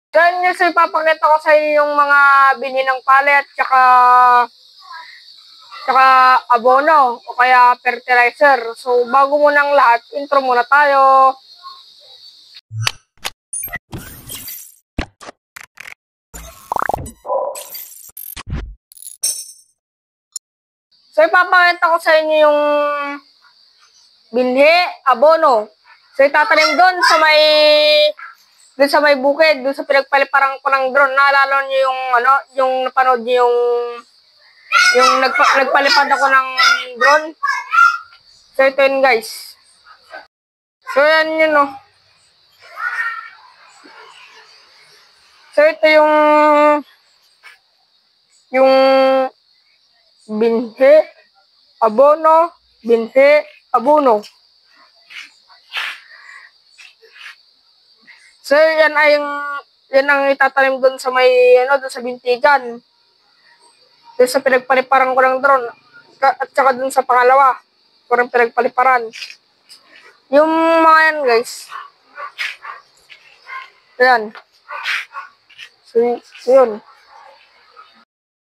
Yan yung ipapakita ko sa inyo yung mga bini ng pallet, tsaka abono, o kaya fertilizer. So, bago munang lahat, intro muna tayo. So, ipapakita ko sa inyo yung binhi, abono. So, itatanim doon sa may bukid, doon sa pinagpaliparang ko ng drone. Naalala niyo yung napanood niyo yung nagpalipad ako ng drone. So, ito yun, guys. So, yan yun, no. So, ito yung binhi, abono, binhi, abono. So, yan ang itatanim doon sa may, doon sa bintigan. Doon sa pinagpaliparan ko ng drone. At saka doon sa pangalawa. Parang pinagpaliparan. Yung mga yan, guys. Ayan. So, yun.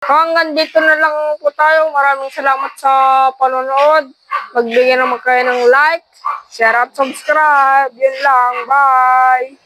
Hanggang dito na lang po tayo. Maraming salamat sa panonood. Magbigay naman kayo ng like, share at subscribe. Yun lang. Bye!